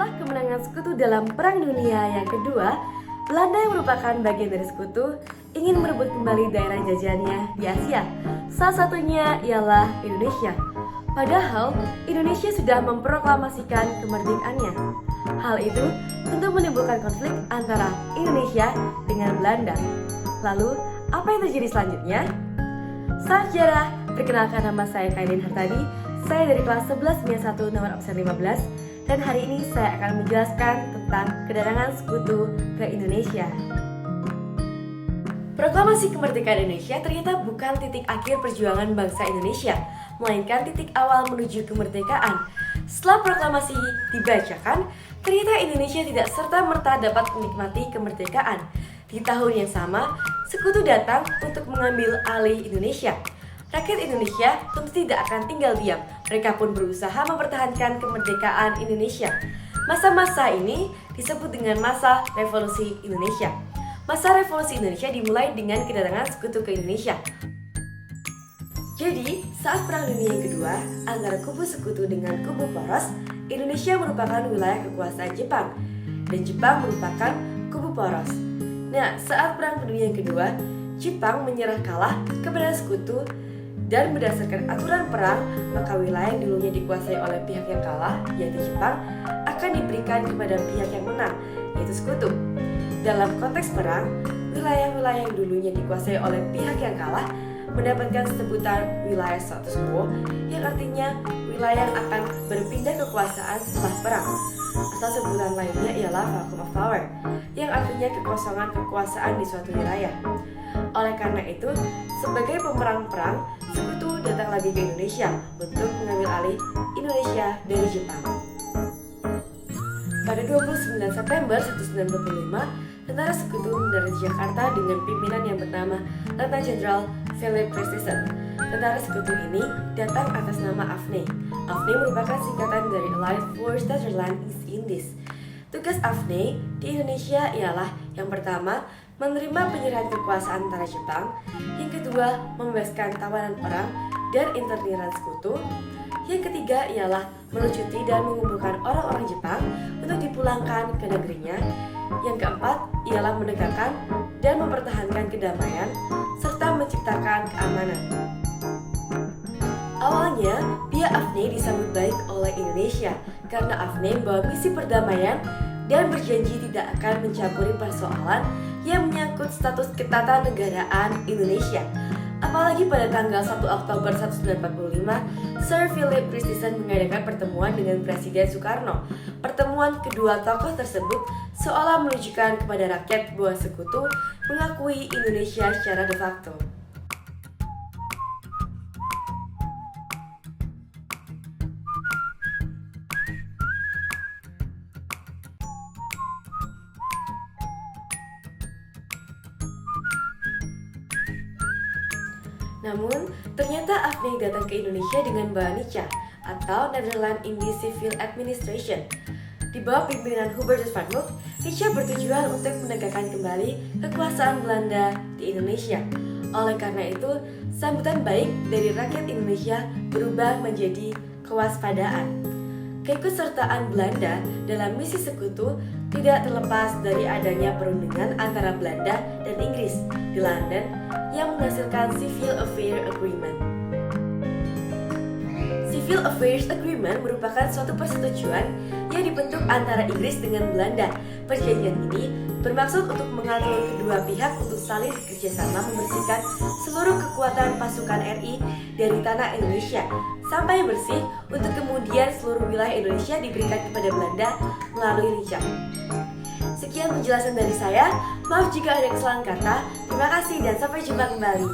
Setelah kemenangan sekutu dalam Perang Dunia yang kedua, Belanda yang merupakan bagian dari sekutu ingin merebut kembali daerah jajahannya di Asia. Salah satunya ialah Indonesia. Padahal Indonesia sudah memproklamasikan kemerdekaannya. Hal itu tentu menimbulkan konflik antara Indonesia dengan Belanda. Lalu, apa yang terjadi selanjutnya? Salam sejarah, perkenalkan nama saya Kaidin Hartadi. Saya dari kelas 11 BIA 1 nomor absen 15. Dan hari ini saya akan menjelaskan tentang kedatangan sekutu ke Indonesia. Proklamasi kemerdekaan Indonesia ternyata bukan titik akhir perjuangan bangsa Indonesia, melainkan titik awal menuju kemerdekaan. Setelah proklamasi dibacakan, ternyata Indonesia tidak serta-merta dapat menikmati kemerdekaan. Di tahun yang sama, sekutu datang untuk mengambil alih Indonesia. Rakyat Indonesia tentu tidak akan tinggal diam. Mereka pun berusaha mempertahankan kemerdekaan Indonesia. Masa-masa ini disebut dengan masa revolusi Indonesia. Masa revolusi Indonesia dimulai dengan kedatangan sekutu ke Indonesia. Jadi, saat Perang Dunia yang kedua antara kubu sekutu dengan kubu poros, Indonesia merupakan wilayah kekuasaan Jepang dan Jepang merupakan kubu poros. Nah, saat Perang Dunia yang kedua, Jepang menyerah kalah kepada sekutu. Dan berdasarkan aturan perang, maka wilayah yang dulunya dikuasai oleh pihak yang kalah, yaitu Jepang, akan diberikan kepada pihak yang menang, yaitu sekutu. Dalam konteks perang, wilayah-wilayah yang dulunya dikuasai oleh pihak yang kalah mendapatkan sebutan wilayah status quo, yang artinya wilayah yang akan berpindah kekuasaan setelah perang. Atau sebutan lainnya ialah vacuum of power, yang artinya kekosongan kekuasaan di suatu wilayah. Oleh karena itu, sebagai pemerang perang, sekutu datang lagi ke Indonesia untuk mengambil alih Indonesia dari Jepang. Pada 29 September 1945, tentara sekutu mendarat di Jakarta dengan pimpinan yang bernama Letnan Jenderal Philip Christensen. Tentara sekutu ini datang atas nama AFNI. AFNI merupakan singkatan dari Allied Force Netherlands East Indies. Tugas AFNI di Indonesia ialah yang pertama, menerima penyerahan kekuasaan tentara Jepang, yang kedua, membebaskan tawanan perang dan interniran sekutu, yang ketiga ialah melucuti dan mengumpulkan orang-orang Jepang untuk dipulangkan ke negerinya, yang keempat ialah menegakkan dan mempertahankan kedamaian serta menciptakan keamanan. Awalnya, pihak AFNI disambut baik oleh Indonesia karena AFNI membawa misi perdamaian dan berjanji tidak akan mencampuri persoalan yang menyangkut status ketatanegaraan Indonesia. Apalagi pada tanggal 1 Oktober 1945, Sir Philip Christensen mengadakan pertemuan dengan Presiden Soekarno. Pertemuan kedua tokoh tersebut seolah menunjukkan kepada rakyat bahwa sekutu mengakui Indonesia secara de facto. Namun, ternyata AFNI datang ke Indonesia dengan bawa NICA atau Netherlands Indies Civil Administration. Di bawah pimpinan Hubertus van Mook, NICA bertujuan untuk menegakkan kembali kekuasaan Belanda di Indonesia. Oleh karena itu, sambutan baik dari rakyat Indonesia berubah menjadi kewaspadaan. Keikutsertaan Belanda dalam misi sekutu tidak terlepas dari adanya perundingan antara Belanda dan Inggris di London yang menghasilkan Civil Affairs Agreement. Civil Affairs Agreement merupakan suatu persetujuan yang dibentuk antara Inggris dengan Belanda. Perjanjian ini bermaksud untuk mengatur kedua pihak untuk saling bekerjasama membersihkan seluruh kekuatan pasukan RI dari tanah Indonesia sampai bersih untuk kemudian seluruh wilayah Indonesia diberikan kepada Belanda melalui NICA. Sekian penjelasan dari saya, maaf jika ada kesalahan kata, terima kasih dan sampai jumpa kembali.